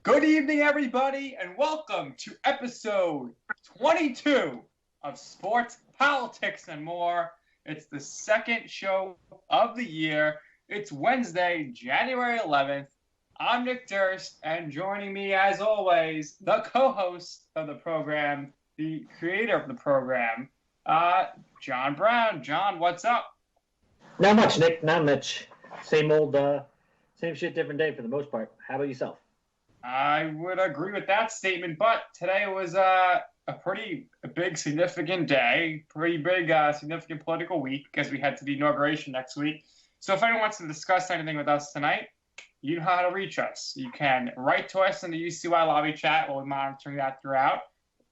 Good evening, everybody, and welcome to episode 22 of Sports, Politics, and More. It's the second show of the year. It's Wednesday, January 11th. I'm Nick Durst, and joining me, as always, the co-host of the program, the creator of the program, John Brown. John, what's up? Not much, Nick. Not much. Same old, same shit, different day for the most part. How about yourself? I would agree with that statement, but today was a pretty big, significant day, pretty big, significant political week because we head to the inauguration next week. So if anyone wants to discuss anything with us tonight, you know how to reach us. You can write to us in the UCY lobby chat. We'll be monitoring that throughout.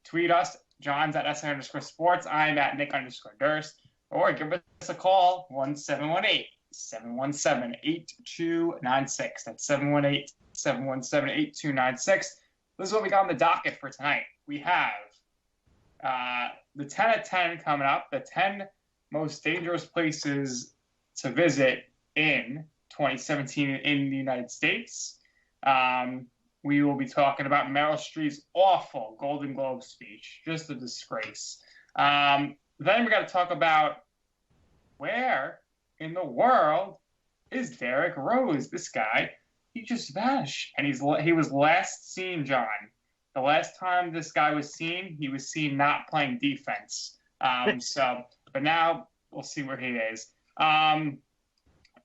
Tweet us. John's at SN_sports. I'm at Nick_Durst. Or give us a call, 1-718-717-8296. That's 718-717-8296. This is what we got on the docket for tonight. We have the 10 at 10 coming up, the 10 most dangerous places to visit in 2017 in the United States. We will be talking about Meryl Streep's awful Golden Globe speech, just a disgrace. Then we got to talk about where in the world is Derrick Rose? This guy, he just vanished, and he was last seen, John. The last time this guy was seen, he was seen not playing defense. But now we'll see where he is. And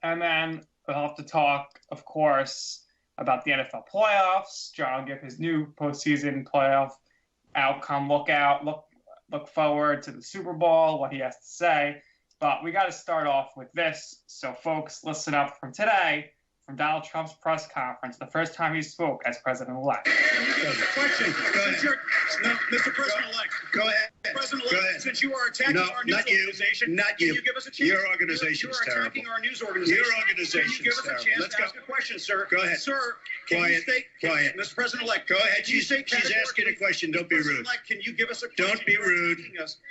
then we'll have to talk, of course, about the NFL playoffs. John will give his new postseason playoff outcome. Look forward to the Super Bowl, what he has to say. But we got to start off with this. So, folks, listen up from today, from Donald Trump's press conference, the first time he spoke as president-elect. Question. Mr. President-elect. Go ahead. President-elect, since you are attacking our news organization, not you. Can you give us a chance? Your organization is terrible. You are attacking our news organization. Your organization is terrible. Can you give us a chance to ask a question, sir? Go ahead. Sir, Quiet. Mr. President-elect. Go ahead. She's asking a question. Don't be rude. Can you give us a question? Don't be rude.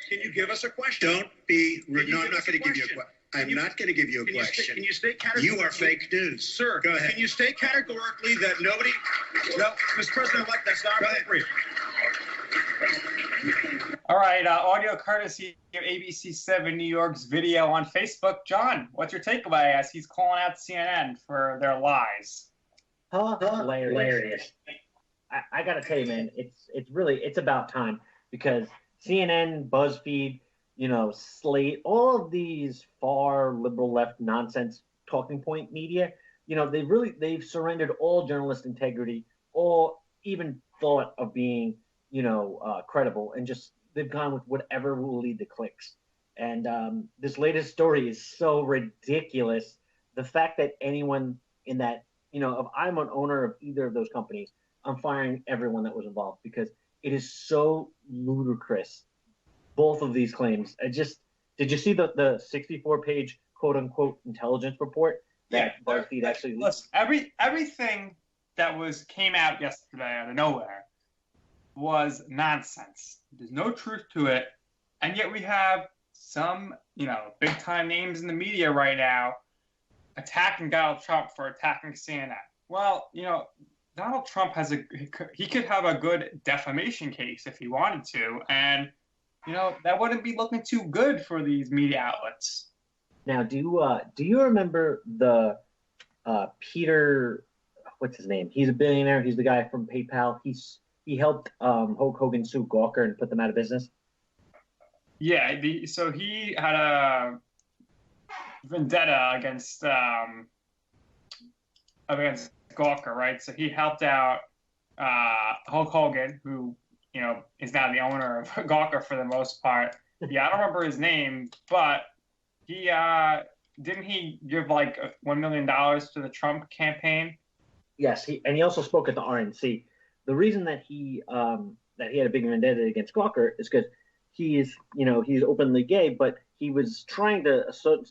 Can you give us a question? Don't be rude. No, I'm not going to give you a question. I'm not going to give you a question. Can you state categorically? You are fake news. Sir, go ahead. Can you state categorically that nobody... No, Mr. President-elect, that's not appropriate. All right, audio courtesy of ABC7 New York's video on Facebook. John, what's your takeaway as he's calling out CNN for their lies? Hilarious. I got to tell you, man, it's about time because CNN, BuzzFeed, Slate, all of these far liberal left nonsense talking point media, they've surrendered all journalist integrity, all even thought of being, credible, and just they've gone with whatever will lead to clicks. And this latest story is so ridiculous. The fact that anyone in that, if I'm an owner of either of those companies, I'm firing everyone that was involved because it is so ludicrous. Both of these claims. Did you see the 64-page quote unquote intelligence report that BuzzFeed actually? Listen, everything that came out yesterday out of nowhere was nonsense. There's no truth to it, and yet we have some big time names in the media right now attacking Donald Trump for attacking CNN. Well, Donald Trump he could have a good defamation case if he wanted to, and that wouldn't be looking too good for these media outlets. Now, do you remember the Peter? What's his name? He's a billionaire. He's the guy from PayPal. He helped Hulk Hogan sue Gawker and put them out of business. Yeah. So he had a vendetta against Gawker, right? So he helped out Hulk Hogan, who is now the owner of Gawker for the most part. Yeah, I don't remember his name, but he didn't he give like $1 million to the Trump campaign? Yes, he also spoke at the RNC. The reason that he had a big vendetta against Gawker is because he's openly gay, but he was trying to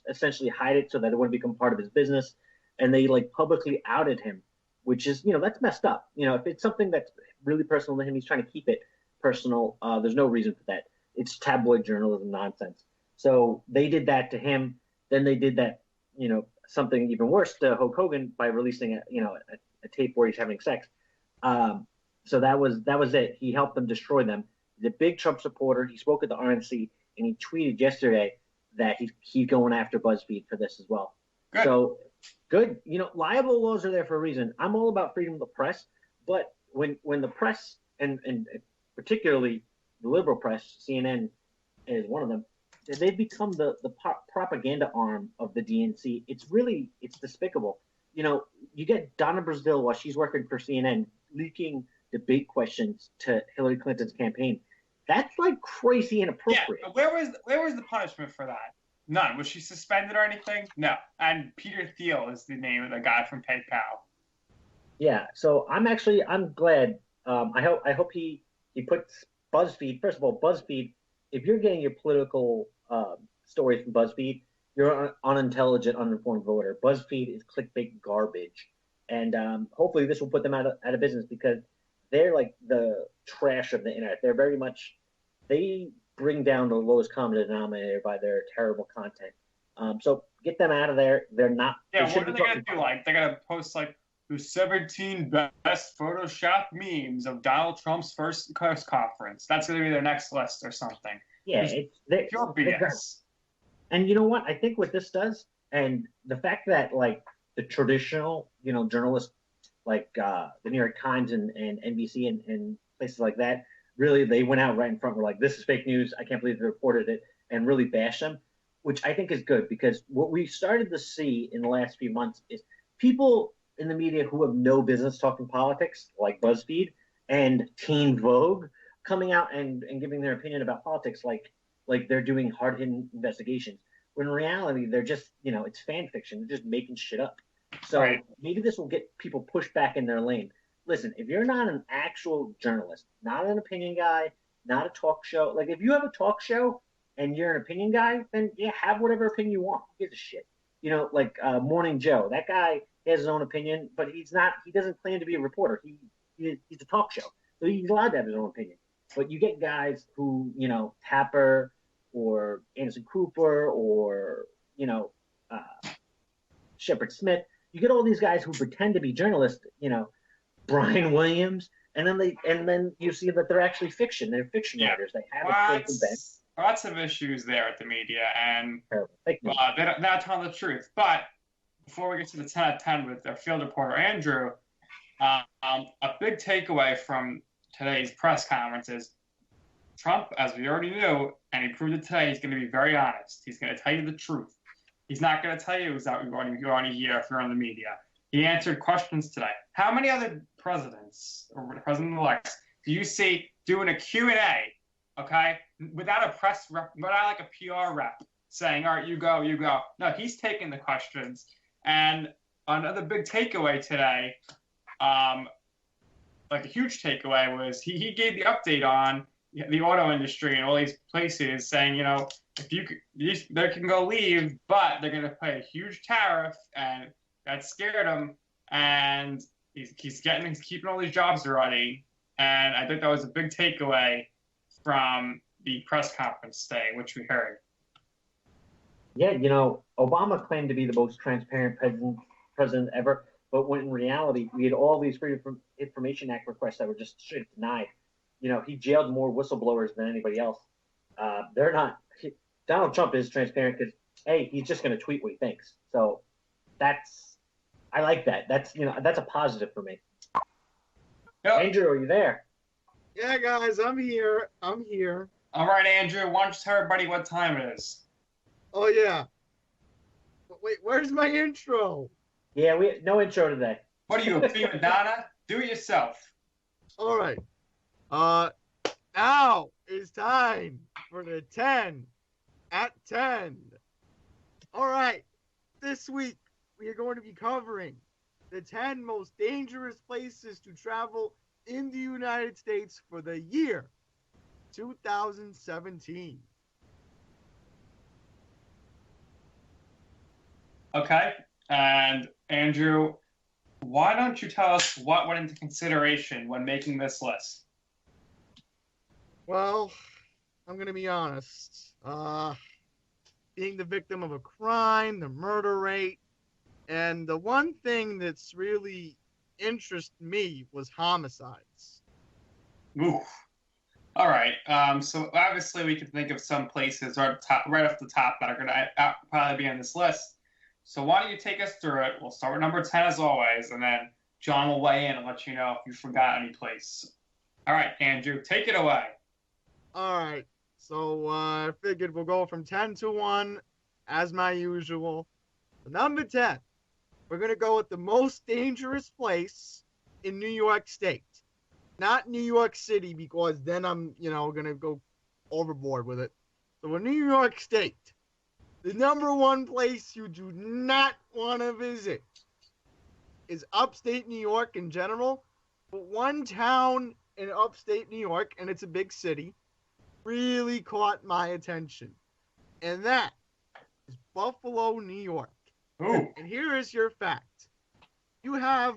essentially hide it so that it wouldn't become part of his business, and they publicly outed him, which is that's messed up. If it's something that's really personal to him, he's trying to keep it personal. There's no reason for that. It's tabloid journalism nonsense. So they did that to him. Then they did that, something even worse to Hulk Hogan by releasing a tape where he's having sex. So that was it. He helped them destroy them. He's a big Trump supporter. He spoke at the RNC, and he tweeted yesterday that he's going after BuzzFeed for this as well. Good. So good. Libel laws are there for a reason. I'm all about freedom of the press, but when the press and particularly the liberal press, CNN is one of them, they've become the propaganda arm of the DNC. It's despicable. You get Donna Brazile while she's working for CNN leaking debate questions to Hillary Clinton's campaign. That's like crazy inappropriate. Yeah, where was the punishment for that? None. Was she suspended or anything? No. And Peter Thiel is the name of the guy from PayPal. Yeah. So I'm glad. I hope he puts BuzzFeed. First of all, BuzzFeed. If you're getting your political stories from BuzzFeed, you're an unintelligent, uninformed voter. BuzzFeed is clickbait garbage, and hopefully this will put them out of business because they're like the trash of the internet. They're very much they bring down the lowest common denominator by their terrible content. So get them out of there. They're not. Yeah, what are they gonna do? Like they're gonna post like the 17 best Photoshop memes of Donald Trump's first press conference. That's gonna be their next list or something. Yeah, it's pure BS. And you know what? I think what this does, and the fact that like the traditional, journalists like the New York Times and NBC and places like that, really they went out right in front. Were like, this is fake news. I can't believe they reported it, and really bash them, which I think is good because what we started to see in the last few months is people in the media who have no business talking politics, like BuzzFeed and Teen Vogue, coming out and giving their opinion about politics like they're doing hard-hitting investigations. When in reality, they're just, it's fan fiction. They're just making shit up. So maybe this will get people pushed back in their lane. Listen, if you're not an actual journalist, not an opinion guy, not a talk show, like if you have a talk show and you're an opinion guy, then yeah, have whatever opinion you want. Who gives a shit? Like Morning Joe, that guy has his own opinion, but he doesn't claim to be a reporter. He's a talk show. So he's allowed to have his own opinion. But you get guys who, Tapper or Anderson Cooper or, Shepard Smith, you get all these guys who pretend to be journalists, Brian Williams, and then you see that they're actually fiction. They're fiction writers. They have a lots of issues there at the media, and they're not telling the truth. But before we get to the 10 out of 10 with our field reporter, Andrew, a big takeaway from today's press conference is Trump, as we already knew, and he proved it today, he's going to be very honest. He's going to tell you the truth. He's not going to tell you exactly what you want to hear if you're on the media. He answered questions today. How many other presidents or president-elects do you see doing a Q&A, okay, without a press rep, without like a PR rep saying, all right, you go. No, he's taking the questions. And another big takeaway today, like a huge takeaway, was he gave the update on the auto industry and all these places saying, if they can go leave, but they're going to pay a huge tariff, and that scared him. And he's keeping all these jobs already. And I think that was a big takeaway from the press conference today, which we heard. Yeah, Obama claimed to be the most transparent president ever, but when in reality, we had all these Freedom of Information Act requests that were just straight denied. He jailed more whistleblowers than anybody else. They're not. Donald Trump is transparent because, hey, he's just going to tweet what he thinks. So I like that. That's a positive for me. Yep. Andrew, are you there? Yeah, guys, I'm here. All right, Andrew, why don't you tell everybody what time it is? Oh, yeah. Wait, where's my intro? Yeah, no intro today. What are you, a prima donna? Do it yourself. All right. Now it's time for the 10 at 10. All right. This week, we are going to be covering the 10 most dangerous places to travel in the United States for the year 2017. Okay. And Andrew, why don't you tell us what went into consideration when making this list? Well, I'm going to be honest. Being the victim of a crime, the murder rate, and the one thing that's really interested me was homicides. Oof. All right. So obviously we can think of some places right off the top that are going to probably be on this list. So why don't you take us through it? We'll start with number 10 as always, and then John will weigh in and let you know if you forgot any place. All right, Andrew, take it away. All right. So I figured we'll go from 10 to 1, as my usual. Number 10, we're going to go with the most dangerous place in New York State. Not New York City, because then I'm, going to go overboard with it. So in New York State, the number one place you do not want to visit is upstate New York in general. But one town in upstate New York, and it's a big city, really caught my attention. And that is Buffalo, New York. Ooh. And here is your fact. You have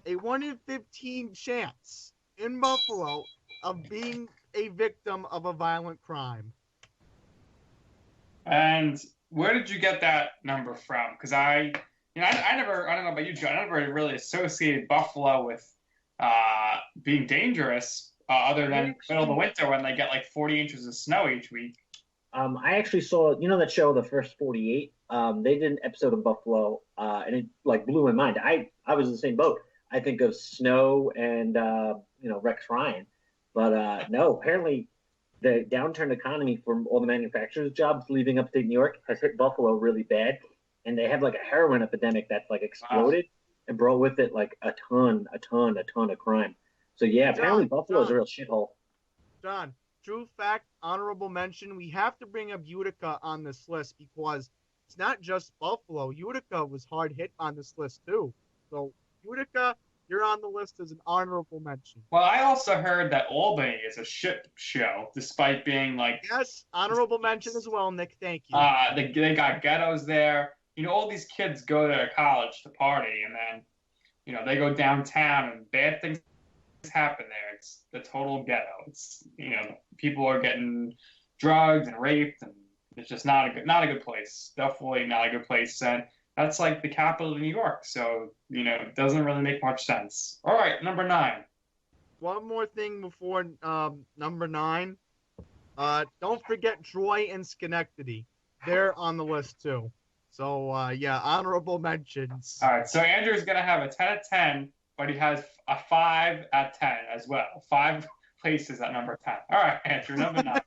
a 1 in 15 chance in Buffalo of being a victim of a violent crime. And where did you get that number from? Because I don't know about you, John, I never really associated Buffalo with being dangerous, other than middle of the winter when they get like 40 inches of snow each week. I actually saw, that show, The First 48. They did an episode of Buffalo, and it like blew my mind. I was in the same boat. I think of Snow and Rex Ryan, but no. Apparently, the downturn economy from all the manufacturers' jobs leaving upstate New York has hit Buffalo really bad, and they have like a heroin epidemic that's like exploded and brought with it like a ton of crime. So yeah, apparently Buffalo is a real shithole. John, true fact, honorable mention. We have to bring up Utica on this list because it's not just Buffalo. Utica was hard hit on this list too. So Utica, you're on the list as an honorable mention. Well, I also heard that Albany is a shit show, despite being like... Yes, honorable mention as well, Nick. Thank you. They got ghettos there. All these kids go to college to party, and then, they go downtown, and bad things happen there. It's the total ghetto. It's, people are getting drugged and raped, and it's just not a good place. Definitely not a good place. And that's like the capital of New York, so it doesn't really make much sense. All right, number 9. One more thing before number 9. Don't forget Troy and Schenectady. They're on the list too. So honorable mentions. All right, so Andrew's gonna have a 10 out of 10, but he has a 5 out of 10 as well. 5 places at number 10. All right, Andrew, number 9.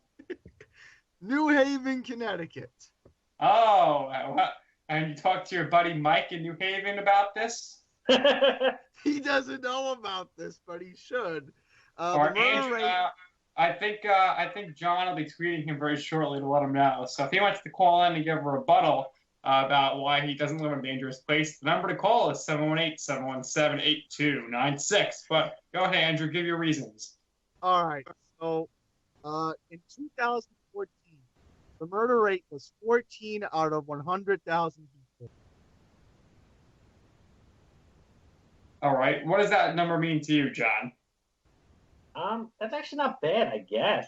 New Haven, Connecticut. Oh, and you talked to your buddy Mike in New Haven about this? He doesn't know about this, but he should. Or Andrew, I think John will be tweeting him very shortly to let him know. So if he wants to call in and give a rebuttal about why he doesn't live in a dangerous place, the number to call is 718-717-8296. But go ahead, Andrew, give your reasons. All right. So in 2014, the murder rate was 14 out of 100,000 people. All right. What does that number mean to you, John? That's actually not bad, I guess.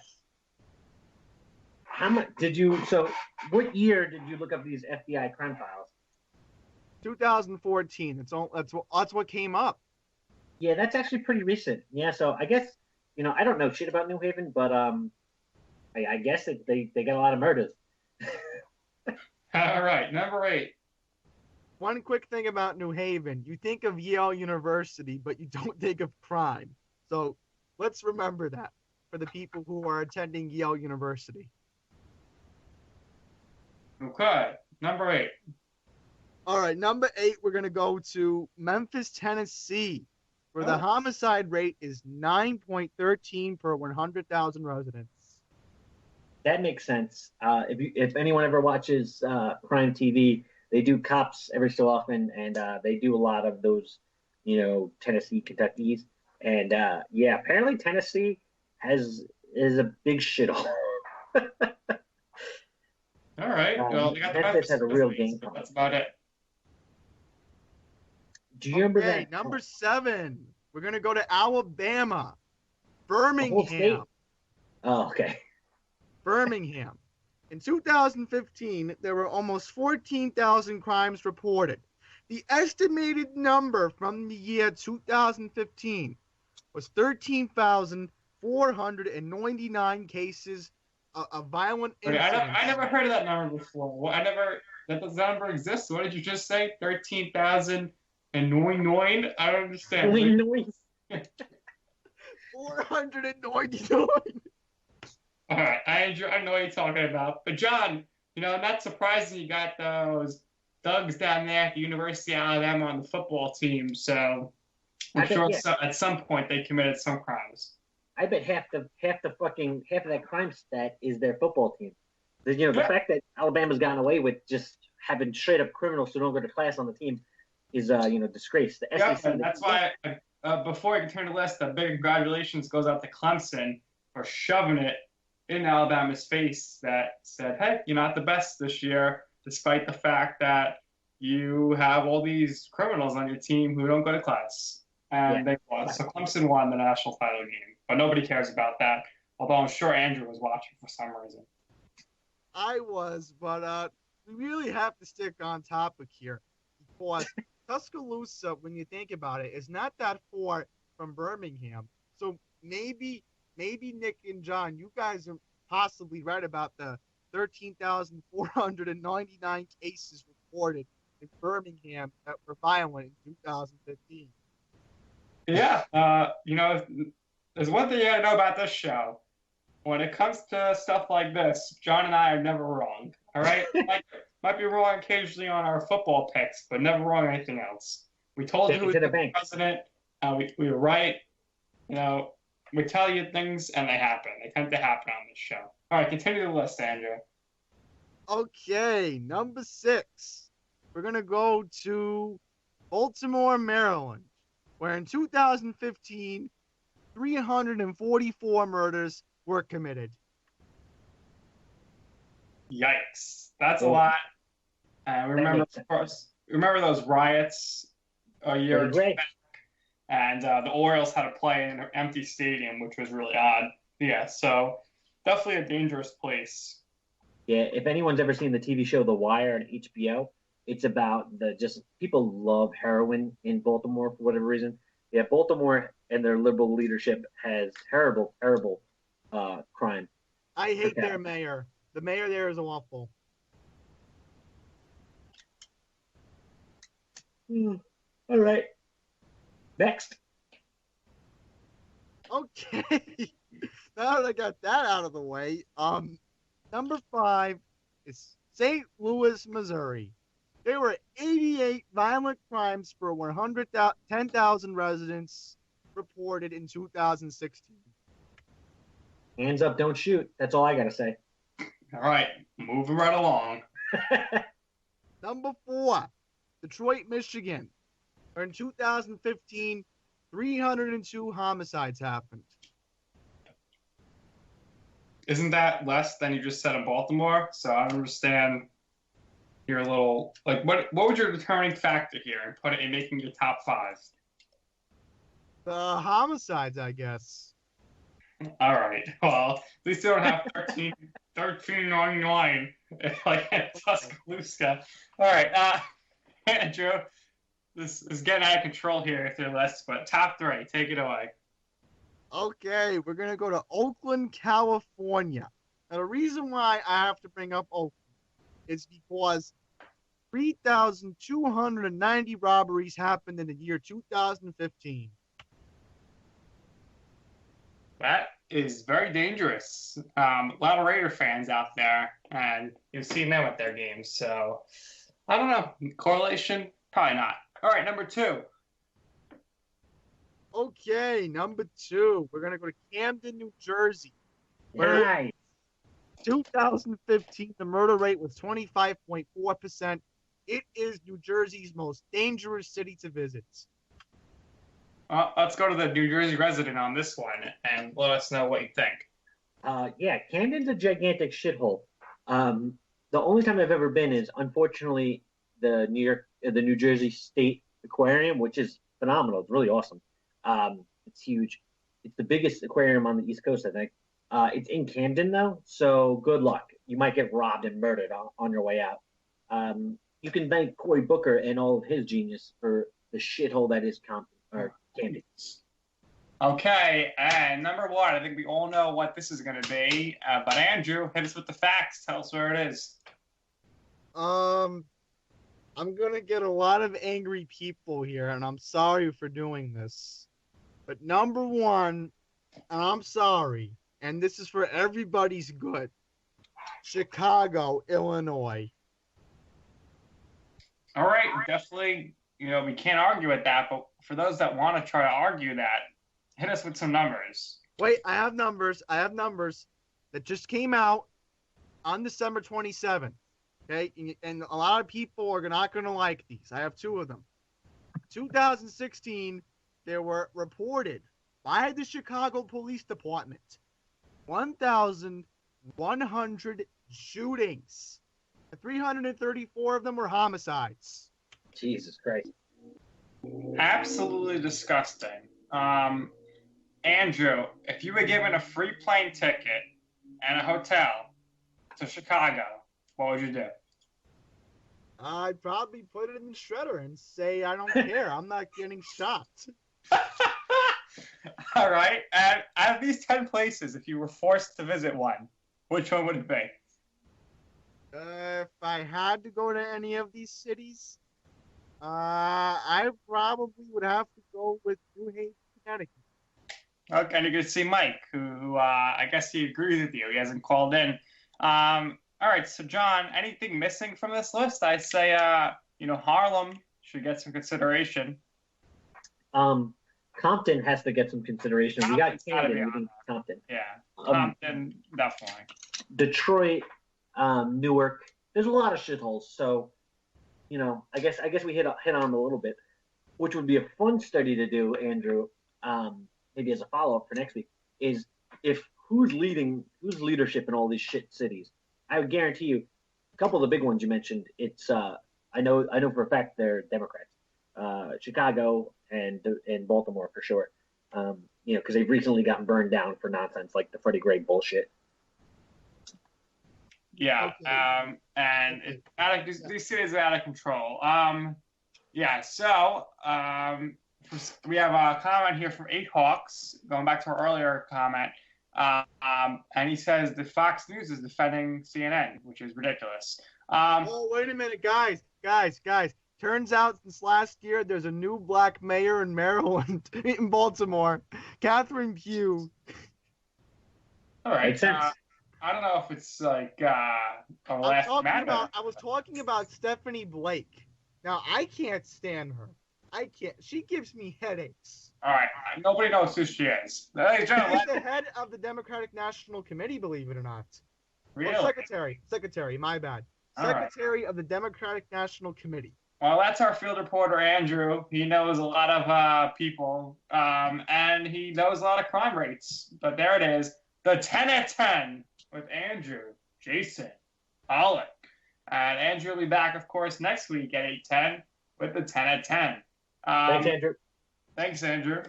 How much did you? So, what year did you look up these FBI crime files? 2014. That's what came up. Yeah, that's actually pretty recent. Yeah, so I guess I don't know shit about New Haven, but I guess they got a lot of murders. All right, number 8. One quick thing about New Haven: you think of Yale University, but you don't think of crime. So let's remember that for the people who are attending Yale University. Okay, number 8. All right, number 8, we're going to go to Memphis, Tennessee, where the homicide rate is 9.13 per 100,000 residents. That makes sense. If anyone ever watches crime TV, they do cops every so often, and they do a lot of those, Tennessee, Kentucky's. And apparently Tennessee is a big shithole. All right. Well, we got Memphis has a real game. So that's about it. Do you remember that? Number 7. We're gonna go to Alabama, Birmingham. Oh, okay. Birmingham. In 2015, there were almost 14,000 crimes reported. The estimated number from the year 2015 was 13,499 cases of violent Okay, incidents. I never heard of that number before. Well, that number exists. What did you just say? 13,099? I don't understand. Noise. 499. All right, I know what you're talking about. But John, not surprising you got those thugs down there at the University of Alabama on the football team. So I'm sure at some point they committed some crimes. I bet half of that crime stat is their football team. The fact that Alabama's gotten away with just having straight up criminals who don't go to class on the team is disgrace. The SEC. And that's why before I can turn the list, a big congratulations goes out to Clemson for shoving it in Alabama's face that said, hey, you're not the best this year, despite the fact that you have all these criminals on your team who don't go to class. And they won. So Clemson won the national title game. But nobody cares about that, although I'm sure Andrew was watching for some reason. I was, but we really have to stick on topic here. Because Tuscaloosa, when you think about it, is not that far from Birmingham. So maybe Nick and John, you guys are possibly right about the 13,499 cases reported in Birmingham that were violent in 2015. Yeah, there's one thing you gotta know about this show. When it comes to stuff like this, John and I are never wrong. All right, might be wrong occasionally on our football picks, but never wrong on anything else. We told you who was the president. We were right. We tell you things and they happen. They tend to happen on this show. All right, continue the list, Andrew. Okay, number 6. We're going to go to Baltimore, Maryland, where in 2015, 344 murders were committed. Yikes. That's a lot. Remember those riots a year or two back? And the Orioles had to play in an empty stadium, which was really odd. Yeah, so definitely a dangerous place. Yeah, if anyone's ever seen the TV show The Wire on HBO, it's about people love heroin in Baltimore for whatever reason. Yeah, Baltimore and their liberal leadership has terrible crime. I hate their mayor. The mayor there is awful. All right. Next. Okay. Now that I got that out of the way, number 5 is St. Louis, Missouri. There were 88 violent crimes per 110,000 residents reported in 2016. Hands up, don't shoot. That's all I got to say. All right, moving right along. Number 4, Detroit, Michigan. In 2015, 302 homicides happened. Isn't that less than you just said in Baltimore? So I don't understand your little what was your determining factor here and put it in making your top 5? The homicides, I guess. All right. Well, at least they don't have 1399 like in Tuscaloosa. All right, Andrew. This is getting out of control here with your list, but top 3, take it away. Okay, we're going to go to Oakland, California. Now, the reason why I have to bring up Oakland is because 3,290 robberies happened in the year 2015. That is very dangerous. A lot of Raider fans out there, and you've seen them at their games. So, I don't know. Correlation? Probably not. All right, number 2. Okay, number 2. We're going to go to Camden, New Jersey. Nice. 2015, the murder rate was 25.4%. It is New Jersey's most dangerous city to visit. Let's go to the New Jersey resident on this one and let us know what you think. Yeah, Camden's a gigantic shithole. The only time I've ever been is, unfortunately, the New Jersey State Aquarium, which is phenomenal. It's really awesome. It's huge. It's the biggest aquarium on the East Coast, I think. It's in Camden, though, so good luck. You might get robbed and murdered on your way out. you can thank Cory Booker and all of his genius for the shithole that is Camden. Okay, and number one, I think we all know what this is going to be. But Andrew, hit us with the facts. Tell us where it is. I'm gonna get a lot of angry people here, and I'm sorry for doing this. But number one, and I'm sorry, and this is for everybody's good, Chicago, Illinois. All right, definitely, we can't argue with that, but for those that want to try to argue that, hit us with some numbers. Wait, I have numbers that just came out on December 27th. Okay, and a lot of people are not going to like these. I have two of them. 2016, there were reported by the Chicago Police Department 1,100 shootings. 334 of them were homicides. Jesus Christ. Absolutely disgusting. Andrew, if you were given a free plane ticket and a hotel to Chicago, what would you do? I'd probably put it in the shredder and say, I don't care. I'm not getting shot. All right. And out of these 10 places, if you were forced to visit one, which one would it be? If I had to go to any of these cities, I probably would have to go with New Haven, Connecticut. Okay, and you're going to see Mike, who I guess he agrees with you. He hasn't called in. All right, so John, anything missing from this list? I say, Harlem should get some consideration. Compton has to get some consideration. We got Camden, we need Compton. Yeah, Compton, definitely. Detroit, Newark. There's a lot of shitholes. So, I guess we hit on them a little bit, which would be a fun study to do, Andrew. Maybe as a follow-up for next week, is who's leadership in all these shit cities. I would guarantee you, a couple of the big ones you mentioned, it's I know for a fact they're Democrats. Chicago and Baltimore for sure. Because they've recently gotten burned down for nonsense like the Freddie Gray bullshit. Yeah, okay. And these cities are out of control. So we have a comment here from 8 Hawks, going back to our earlier comment. And he says the Fox News is defending CNN, which is ridiculous. Oh, wait a minute, guys. Turns out since last year, there's a new black mayor in Maryland, in Baltimore, Catherine Pugh. All right. Makes sense. I don't know if it's like a last matter. I was talking about Stephanie Blake. Now, I can't stand her. I can't. She gives me headaches. All right. Nobody knows who she is. She's the head of the Democratic National Committee, believe it or not. Really? Or secretary, my bad. Secretary of the Democratic National Committee. Well, that's our field reporter, Andrew. He knows a lot of people, and he knows a lot of crime rates. But there it is. The 10 at 10 with Andrew, Jason, Pollock. And Andrew will be back, of course, next week at 8:10 with the 10 at 10. Thanks, Andrew. Thanks, Andrew.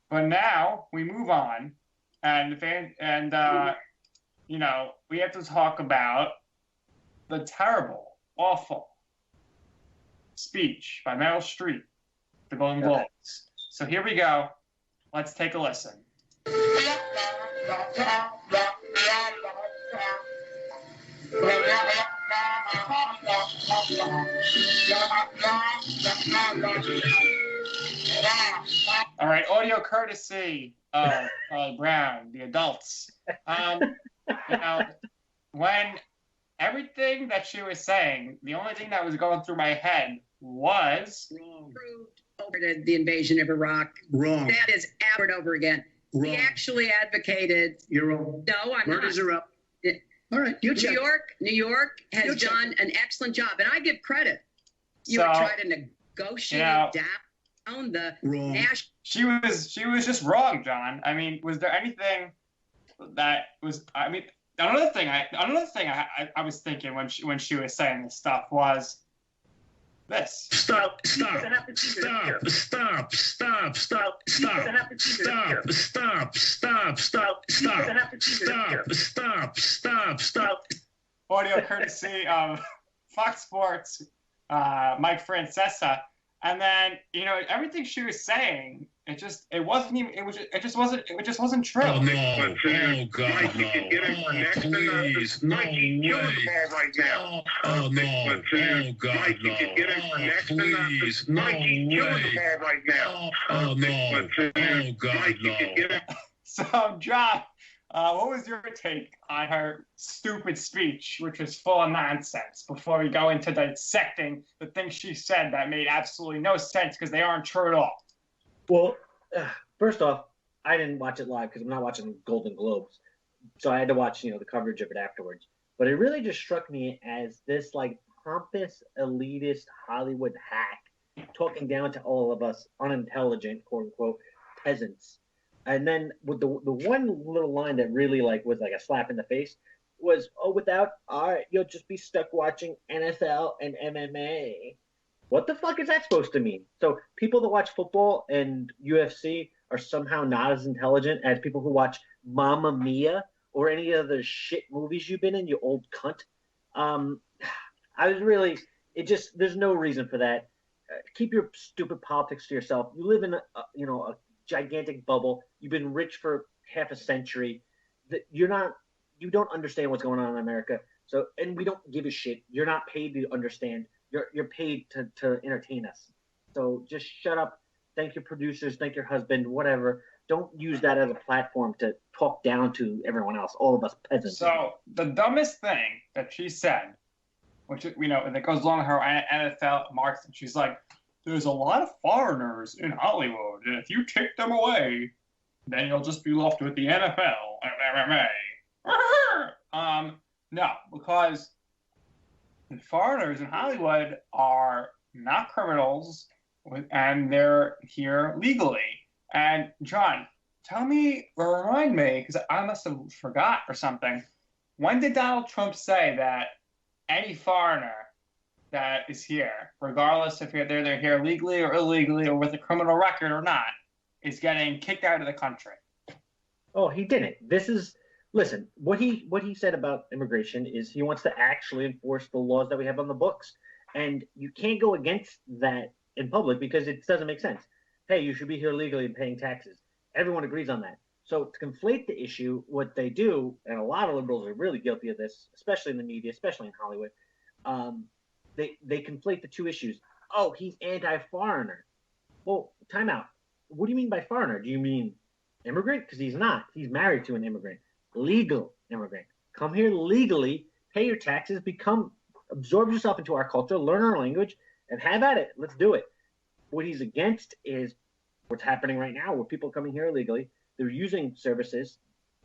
But now we move on, and we have to talk about the terrible, awful speech by Meryl Streep, the Golden Globes. So here we go. Let's take a listen. All right, audio courtesy of Brown, the adults. When everything that she was saying, the only thing that was going through my head was the invasion of Iraq. Wrong. That is over and over again. Wrong. He actually advocated. You're wrong. No, I'm Murders not. are up. All right, New York has done an excellent job, and I give credit. You would try to negotiate down the national. She was just wrong, John. I mean, was there anything that was? I mean, another thing I was thinking when she was saying this stuff was this. Stop. audio courtesy of Fox Sports, Mike Francesa. And then, everything she was saying, it just wasn't true. Oh, no. Oh, God, Mike, you no. can get him Oh, next to please. the, No Mike, he's killing way. the ball right now. Oh, no. Oh, God, Mike, you no. can get him Oh, next to please. the, No Mike, he's killing the way. ball right now. Oh, no. Oh, God, Mike, you can get no. him. So, John, what was your take on her stupid speech, which was full of nonsense, before we go into dissecting the things she said that made absolutely no sense because they aren't true at all? Well, first off, I didn't watch it live because I'm not watching Golden Globes, so I had to watch the coverage of it afterwards. But it really just struck me as this like pompous, elitist Hollywood hack talking down to all of us unintelligent, quote unquote, peasants. And then with the one little line that really was like a slap in the face was, "Oh, without art, you'll just be stuck watching NFL and MMA." What the fuck is that supposed to mean? So people that watch football and UFC are somehow not as intelligent as people who watch Mamma Mia or any of the shit movies you've been in, you old cunt. I was really, there's no reason for that. Keep your stupid politics to yourself. You live in a gigantic bubble. You've been rich for half a century. You don't understand what's going on in America. So, and we don't give a shit. You're not paid to understand. You're paid to entertain us. So just shut up. Thank your producers. Thank your husband. Whatever. Don't use that as a platform to talk down to everyone else. All of us peasants. So the dumbest thing that she said, which and it goes along with her NFL marks, and she's like, "There's a lot of foreigners in Hollywood, and if you take them away, then you'll just be left with the NFL and MMA." No, because the foreigners in Hollywood are not criminals, and they're here legally. And John, tell me or remind me, because I must have forgot or something. When did Donald Trump say that any foreigner that is here, regardless if they're here legally or illegally or with a criminal record or not, is getting kicked out of the country? Oh, he didn't. Listen, what he said about immigration is he wants to actually enforce the laws that we have on the books. And you can't go against that in public because it doesn't make sense. Hey, you should be here legally and paying taxes. Everyone agrees on that. So to conflate the issue, what they do, and a lot of liberals are really guilty of this, especially in the media, especially in Hollywood, they conflate the two issues. Oh, he's anti-foreigner. Well, time out. What do you mean by foreigner? Do you mean immigrant? Because he's not. He's married to an immigrant. Legal immigrant. Come here legally, pay your taxes, absorb yourself into our culture, learn our language, and have at it. Let's do it. What he's against is what's happening right now, where people are coming here illegally. They're using services,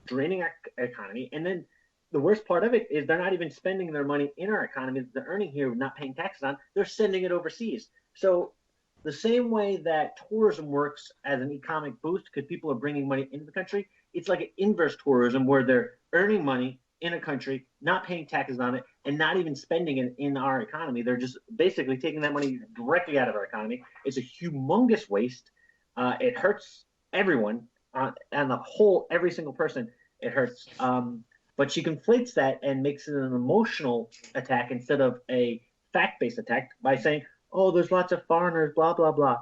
draining our economy, and then the worst part of it is they're not even spending their money in our economy that they're earning here, not paying taxes on. They're sending it overseas. So the same way that tourism works as an economic boost because people are bringing money into the country, it's like an inverse tourism where they're earning money in a country, not paying taxes on it, and not even spending it in our economy. They're just basically taking that money directly out of our economy. It's a humongous waste. It hurts everyone, and the whole, every single person, it hurts. But she conflates that and makes it an emotional attack instead of a fact-based attack by saying, oh, there's lots of foreigners, blah, blah, blah.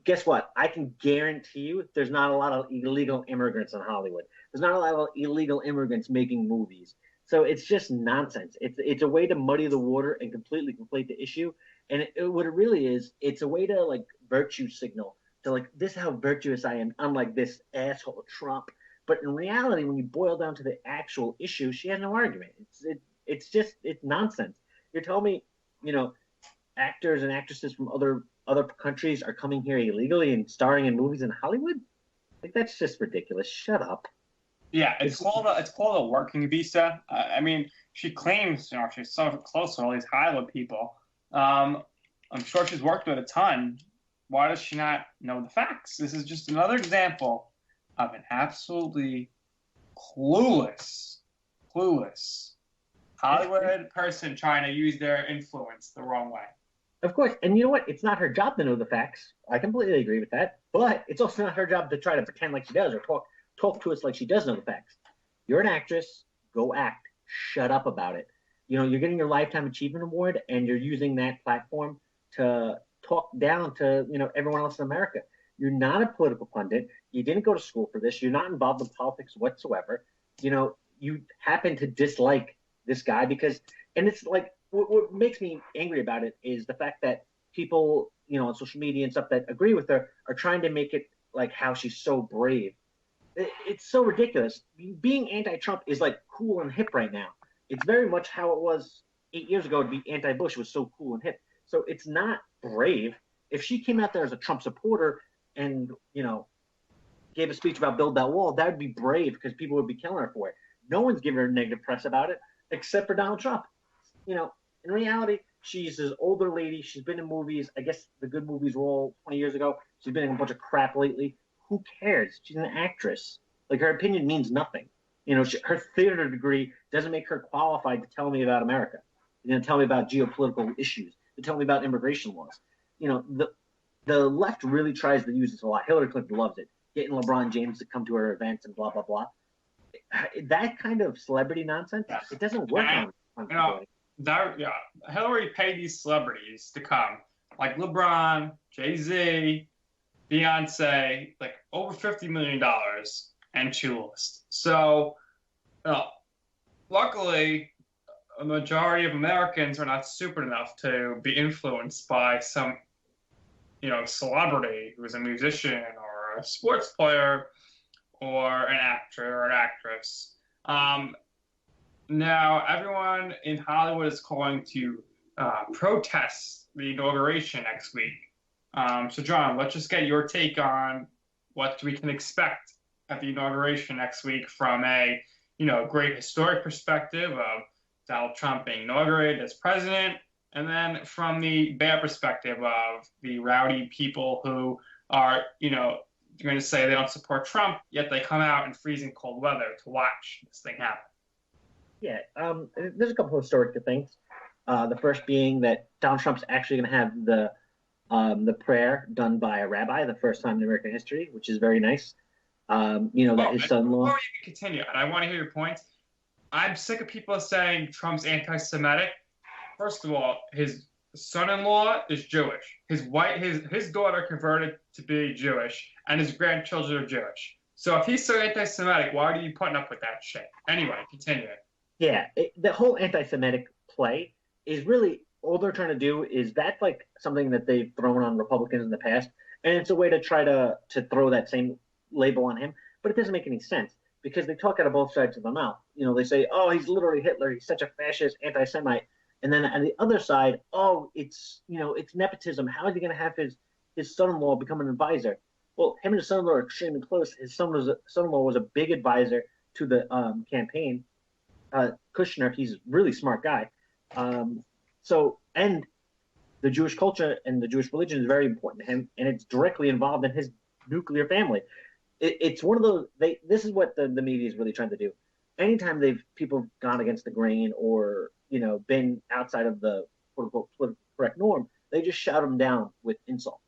Guess what? I can guarantee you there's not a lot of illegal immigrants in Hollywood. There's not a lot of illegal immigrants making movies. So it's just nonsense. It's a way to muddy the water and completely conflate the issue. And what it really is, it's a way to like virtue signal to like, this is how virtuous I am, unlike this asshole Trump. But in reality, when you boil down to the actual issue, she has no argument. It's nonsense. You're telling me, actors and actresses from other countries are coming here illegally and starring in movies in Hollywood? Like, that's just ridiculous. Shut up. Yeah, it's called a working visa. I mean, she claims she's so close to all these Hollywood people. I'm sure she's worked with a ton. Why does she not know the facts? This is just another example of an absolutely clueless Hollywood person trying to use their influence the wrong way. Of course, and you know what? It's not her job to know the facts. I completely agree with that. But it's also not her job to try to pretend like she does or talk to us like she does know the facts. You're an actress. Go act. Shut up about it. you're getting your Lifetime Achievement Award, and you're using that platform to talk down to, everyone else in America. You're not a political pundit. You didn't go to school for this. You're not involved in politics whatsoever. You happen to dislike this guy and it's like, what makes me angry about it is the fact that people, on social media and stuff that agree with her are trying to make it like how she's so brave. It's so ridiculous. Being anti-Trump is like cool and hip right now. It's very much how it was 8 years ago to be anti-Bush was so cool and hip. So it's not brave. If she came out there as a Trump supporter and, gave a speech about build that wall, that would be brave because people would be killing her for it. No one's giving her negative press about it except for Donald Trump. In reality, she's this older lady. She's been in movies. I guess the good movies were all 20 years ago. She's been in a bunch of crap lately. Who cares? She's an actress. Like, her opinion means nothing. Her theater degree doesn't make her qualified to tell me about America. You're going to tell me about geopolitical issues. To tell me about immigration laws. The left really tries to use this a lot. Hillary Clinton loves it. Getting LeBron James to come to her events and blah, blah, blah. That kind of celebrity nonsense, it doesn't work on Hillary paid these celebrities to come, like LeBron, Jay-Z, Beyonce, like over $50 million, and she lost. So, luckily, a majority of Americans are not stupid enough to be influenced by some, celebrity who's a musician or a sports player or an actor or an actress. Now, everyone in Hollywood is calling to protest the inauguration next week. So, John, let's just get your take on what we can expect at the inauguration next week from a, great historic perspective of Donald Trump being inaugurated as president, and then from the bad perspective of the rowdy people who are, going to say they don't support Trump, yet they come out in freezing cold weather to watch this thing happen. Yeah, there's a couple of historic things. The first being that Donald Trump's actually going to have the prayer done by a rabbi, the first time in American history, which is very nice. That his son-in-law. Before you continue, and I want to hear your points. I'm sick of people saying Trump's anti-Semitic. First of all, his son-in-law is Jewish. His daughter converted to be Jewish, and his grandchildren are Jewish. So if he's so anti-Semitic, why are you putting up with that shit? Anyway, continue. Yeah, the whole anti-Semitic play is really all they're trying to do is that's like something that they've thrown on Republicans in the past, and it's a way to try to throw that same label on him, but it doesn't make any sense because they talk out of both sides of their mouth. They say, oh, he's literally Hitler, he's such a fascist, anti-Semite. And then on the other side, oh, it's nepotism. How is he going to have his son-in-law become an advisor? Well, him and his son-in-law are extremely close. His son-in-law was a big advisor to the campaign. Kushner, he's a really smart guy. And the Jewish culture and the Jewish religion is very important to him, and it's directly involved in his nuclear family. It's one of those. This is what the media is really trying to do. Anytime people gone against the grain or been outside of the quote unquote political correct norm, they just shout them down with insults.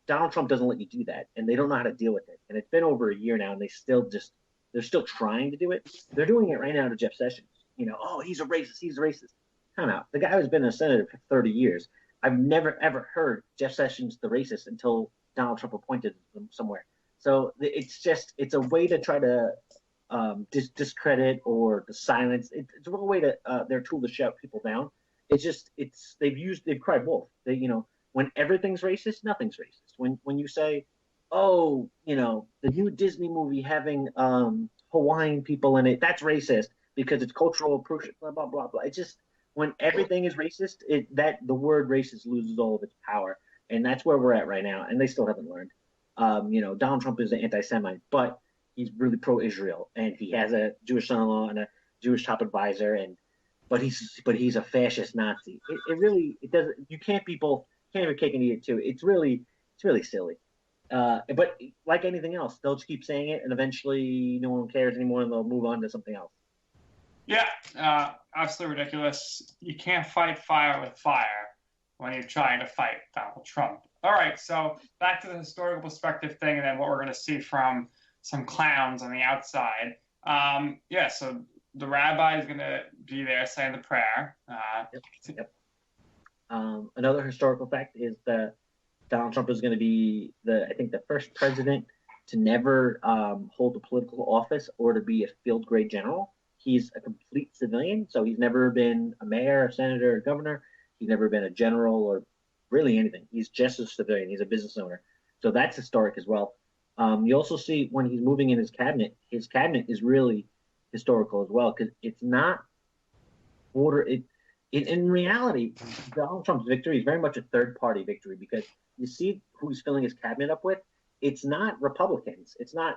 Donald Trump doesn't let you do that, and they don't know how to deal with it. And it's been over a year now, and they're still trying to do it. They're doing it right now to Jeff Sessions. Oh, he's a racist. He's a racist. Time out. The guy who's been a senator for 30 years. I've never ever heard Jeff Sessions the racist until Donald Trump appointed him somewhere. So it's a way to try to discredit or to silence. It's a real way to their tool to shut people down. They've cried wolf. When everything's racist, nothing's racist. When you say, oh, the new Disney movie having Hawaiian people in it, that's racist because it's cultural appropriation, blah blah blah blah. It's just when everything is racist, the word racist loses all of its power, and that's where we're at right now. And they still haven't learned. Donald Trump is an anti-Semite, but he's really pro-Israel, and he has a Jewish son-in-law and a Jewish top advisor, but he's a fascist Nazi. It doesn't. You can't be both. Can't have a cake and eat it too. It's really silly. But like anything else, they'll just keep saying it, and eventually no one cares anymore, and they'll move on to something else. Yeah, absolutely ridiculous. You can't fight fire with fire when you're trying to fight Donald Trump. All right, so back to the historical perspective thing, and then what we're going to see from some clowns on the outside. So the rabbi is going to be there saying the prayer. Yep. Another historical fact is that Donald Trump is going to be the first president to never hold a political office or to be a field grade general. He's a complete civilian, so he's never been a mayor, a senator, a governor. He's never been a general or really anything. He's just a civilian. He's a business owner. So that's historic as well. You also see when he's moving in his cabinet is really historical as well because it's not in reality, Donald Trump's victory is very much a third-party victory because you see who he's filling his cabinet up with. It's not Republicans. It's not,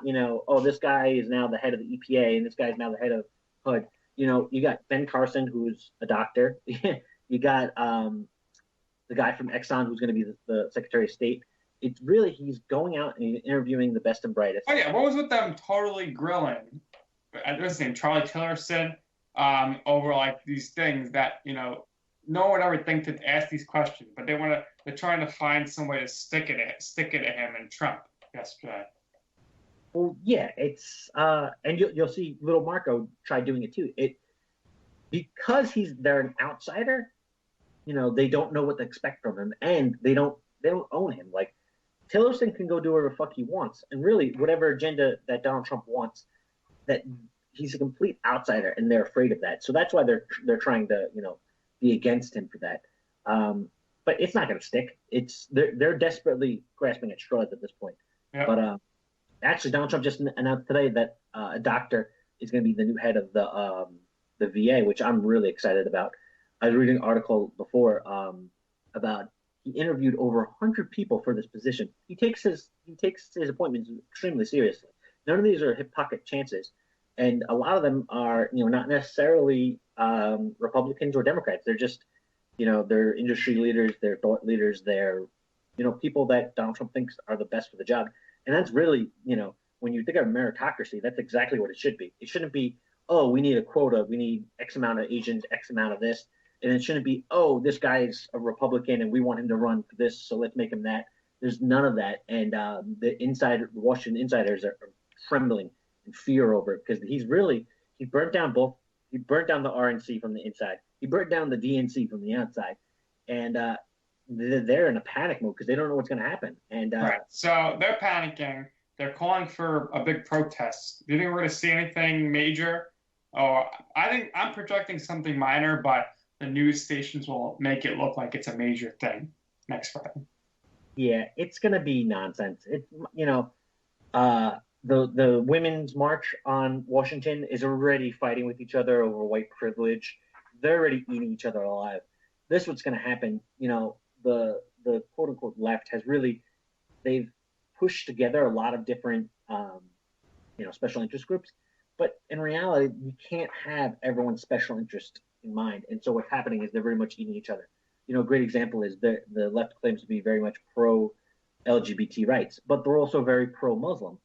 this guy is now the head of the EPA and this guy's now the head of HUD. You got Ben Carson, who's a doctor. You got the guy from Exxon, who's going to be the Secretary of State. It's really, he's going out and interviewing the best and brightest. Oh, yeah. What was with them totally grilling? What's his name? Charlie Tillerson over like these things that, no one would ever think to ask these questions, but they're trying to find some way to stick it at him and Trump yesterday. Well, yeah, it's and you'll see little Marco try doing it too. Because they're an outsider, they don't know what to expect from him, and they don't own him. Like Tillerson can go do whatever the fuck he wants, and really whatever agenda that Donald Trump wants, that he's a complete outsider, and they're afraid of that. So that's why they're trying to be against him for that. But it's not going to stick. They're desperately grasping at straws at this point. Yep. But actually, Donald Trump just announced today that a doctor is going to be the new head of the VA, which I'm really excited about. I was reading an article before about he interviewed over 100 people for this position. He takes his appointments extremely seriously. None of these are hip pocket chances, and a lot of them are not necessarily Republicans or Democrats. They're just they're industry leaders, they're thought leaders, they're people that Donald Trump thinks are the best for the job. And that's really when you think of meritocracy, that's exactly what it should be. It shouldn't be, oh, we need a quota, we need X amount of Asians, X amount of this. And it shouldn't be, oh, this guy's a Republican and we want him to run for this, so let's make him that. There's none of that. And the Washington insiders are trembling in fear over it because he burnt down the RNC from the inside. He burnt down the DNC from the outside. And they're in a panic mode because they don't know what's going to happen. And right. So they're panicking. They're calling for a big protest. Do you think we're going to see anything major? Or I think I'm projecting something minor, but the news stations will make it look like it's a major thing next Friday. Yeah, it's going to be nonsense. It's the women's march on Washington is already fighting with each other over white privilege. They're already eating each other alive. This is what's going to happen. The quote unquote left has really, they've pushed together a lot of different special interest groups, but in reality you can't have everyone's special interest in mind. And so what's happening is they're very much eating each other. A great example is the left claims to be very much pro LGBT rights, but they're also very pro Muslim.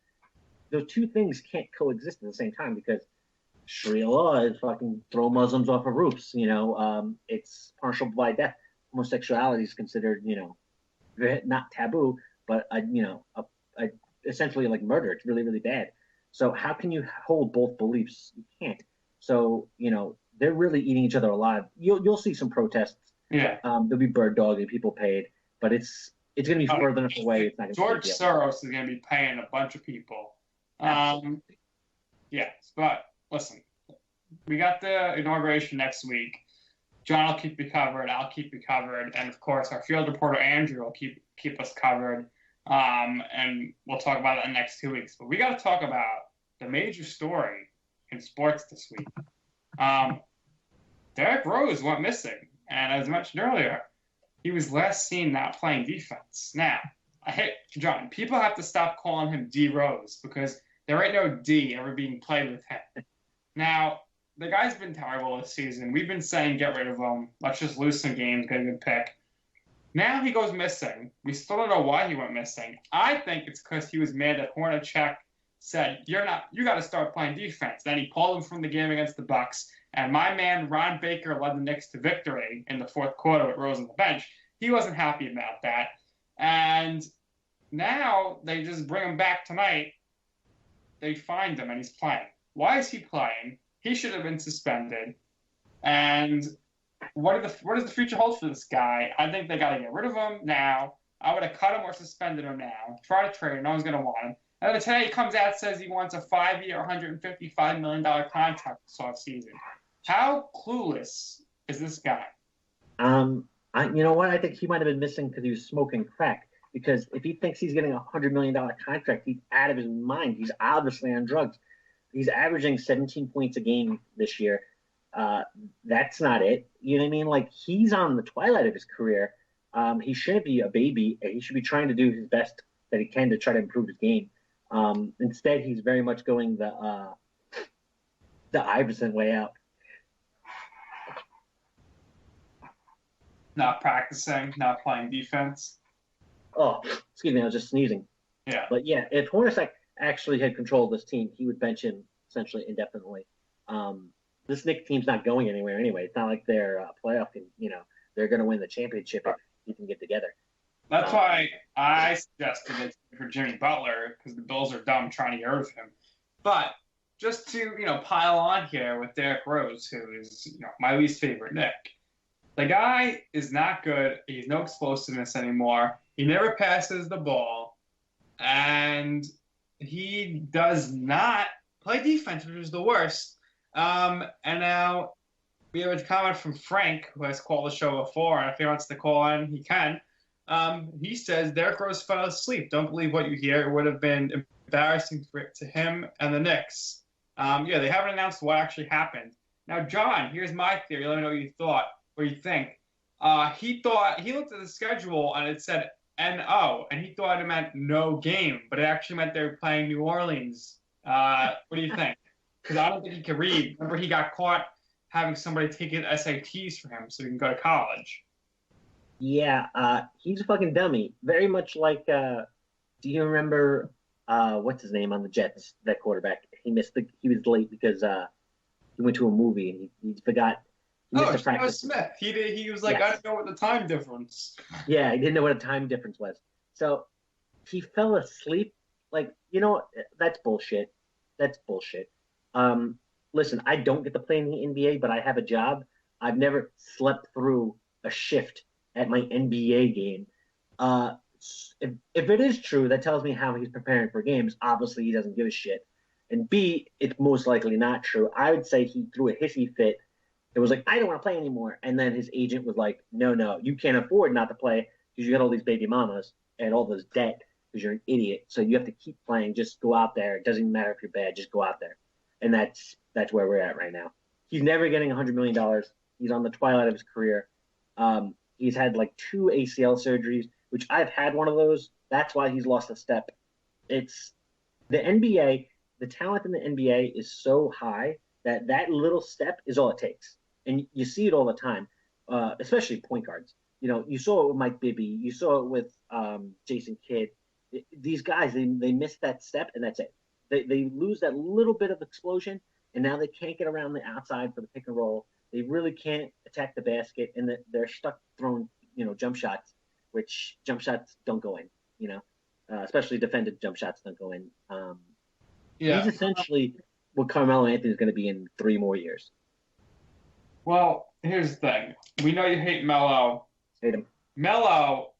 Those two things can't coexist at the same time because Sharia law is fucking throw Muslims off of roofs. It's punishable by death. Homosexuality is considered, not taboo, but essentially like murder. It's really, really bad. So how can you hold both beliefs? You can't. So they're really eating each other alive. You'll see some protests. Yeah. There'll be bird dogging, people paid, but it's going to be further enough away. It's not going to George Soros is going to be paying a bunch of people. Yes, but listen, we got the inauguration next week. John will keep you covered. I'll keep you covered, and of course, our field reporter Andrew will keep us covered. And we'll talk about it in the next 2 weeks. But we got to talk about the major story in sports this week. Derrick Rose went missing, and as I mentioned earlier, he was last seen not playing defense. Now, John, people have to stop calling him D Rose because there ain't no D ever being played with him. Now, the guy's been terrible this season. We've been saying get rid of him. Let's just lose some games, get a good pick. Now he goes missing. We still don't know why he went missing. I think it's because he was mad that Hornacek said, you got to start playing defense. Then he pulled him from the game against the Bucks. And my man, Ron Baker, led the Knicks to victory in the fourth quarter with Rose on the bench. He wasn't happy about that. And now they just bring him back tonight. They find him and he's playing. Why is he playing? He should have been suspended. And what does the future hold for this guy? I think they got to get rid of him now. I would have cut him or suspended him now. Try to trade him. No one's going to want him. And then today he comes out and says he wants a 5-year, $155 million contract this offseason. How clueless is this guy? You know what? I think he might have been missing because he was smoking crack. Because if he thinks he's getting a $100 million contract, he's out of his mind. He's obviously on drugs. He's averaging 17 points a game this year. That's not it. You know what I mean? Like, he's on the twilight of his career. He shouldn't be a baby. He should be trying to do his best that he can to try to improve his game. Instead, he's very much going the Iverson way out. Not practicing, not playing defense. Oh, excuse me, I was just sneezing. Yeah. But yeah, if Hornacek actually had control of this team, he would bench him essentially indefinitely. This Knicks team's not going anywhere anyway. It's not like they're a playoff team. They're going to win the championship if you can get together. That's why I suggested it for Jimmy Butler, because the Bills are dumb trying to get rid of him. But just to, pile on here with Derrick Rose, who is, my least favorite Knick. The guy is not good. He's no explosiveness anymore. He never passes the ball. And he does not play defense, which is the worst. And now we have a comment from Frank, who has called the show before, and if he wants to call in, he can. He says, Derrick Rose fell asleep. Don't believe what you hear. It would have been embarrassing to him and the Knicks. They haven't announced what actually happened. Now, John, here's my theory. Let me know what you thought. What you think? He looked at the schedule and it said NO, and he thought it meant no game, but it actually meant they were playing New Orleans. What do you think? Because I don't think he could read. Remember, he got caught having somebody take his SATs for him so he can go to college. Yeah, he's a fucking dummy. Very much like, do you remember, what's his name on the Jets, that quarterback? He was late because he went to a movie and he forgot. Geno Smith. He was like, yes. I didn't know what the time difference. Yeah, he didn't know what a time difference was. So he fell asleep. Like, that's bullshit. That's bullshit. Listen, I don't get to play in the NBA, but I have a job. I've never slept through a shift at my NBA game. If it is true, that tells me how he's preparing for games. Obviously, he doesn't give a shit. And B, it's most likely not true. I would say he threw a hissy fit. It was like, I don't want to play anymore. And then his agent was like, no, you can't afford not to play because you got all these baby mamas and all this debt because you're an idiot. So you have to keep playing. Just go out there. It doesn't matter if you're bad. Just go out there. And that's where we're at right now. He's never getting $100 million. He's on the twilight of his career. He's had like 2 ACL surgeries, which I've had one of those. That's why he's lost a step. It's the NBA. The talent in the NBA is so high that little step is all it takes. And you see it all the time, especially point guards. You saw it with Mike Bibby. You saw it with Jason Kidd. These guys, they miss that step, and that's it. They lose that little bit of explosion, and now they can't get around the outside for the pick and roll. They really can't attack the basket, and they're stuck throwing, jump shots, which jump shots don't go in, especially defended jump shots don't go in. He's essentially what Carmelo Anthony is going to be in 3 more years. Well, here's the thing. We know you hate Melo. Hate him. Melo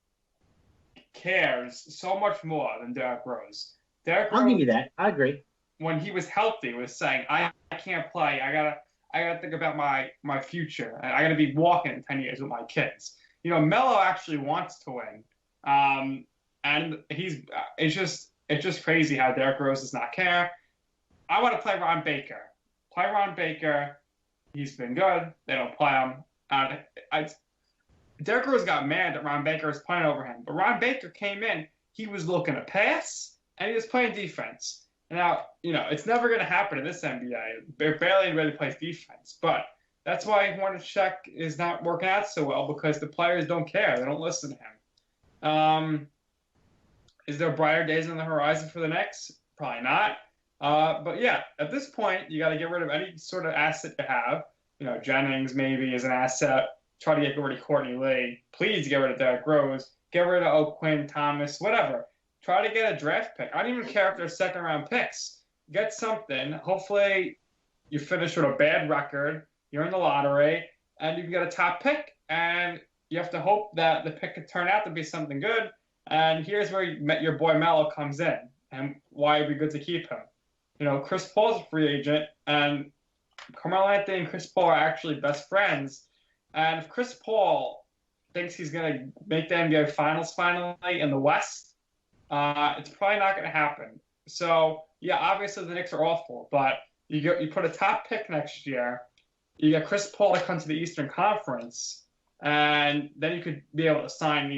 cares so much more than Derrick Rose. I'll give you that. I agree. When he was healthy, was saying, I can't play. I gotta think about my future. I gotta be walking in 10 years with my kids. Melo actually wants to win. And it's just crazy how Derrick Rose does not care. I want to play Ron Baker. Play Ron Baker. He's been good. They don't play him. Derrick Rose got mad that Ron Baker was playing over him. But Ron Baker came in. He was looking to pass, and he was playing defense. And now, it's never going to happen in this NBA. Barely anybody plays defense. But that's why Hornacek is not working out so well, because the players don't care. They don't listen to him. Is there brighter days on the horizon for the Knicks? Probably not. But yeah, at this point, you got to get rid of any sort of asset you have. Jennings maybe is an asset. Try to get rid of Courtney Lee. Please get rid of Derrick Rose. Get rid of O'Quinn, Thomas, whatever. Try to get a draft pick. I don't even care if they're second-round picks. Get something. Hopefully, you finish with a bad record, you're in the lottery, and you've got a top pick, and you have to hope that the pick could turn out to be something good. And here's where your boy Melo comes in, and why it'd be good to keep him. Chris Paul's a free agent, and Carmelo Anthony and Chris Paul are actually best friends. And if Chris Paul thinks he's going to make the NBA Finals finally in the West, it's probably not going to happen. So, yeah, obviously the Knicks are awful, but you put a top pick next year, you get Chris Paul to come to the Eastern Conference, and then you could be able to sign,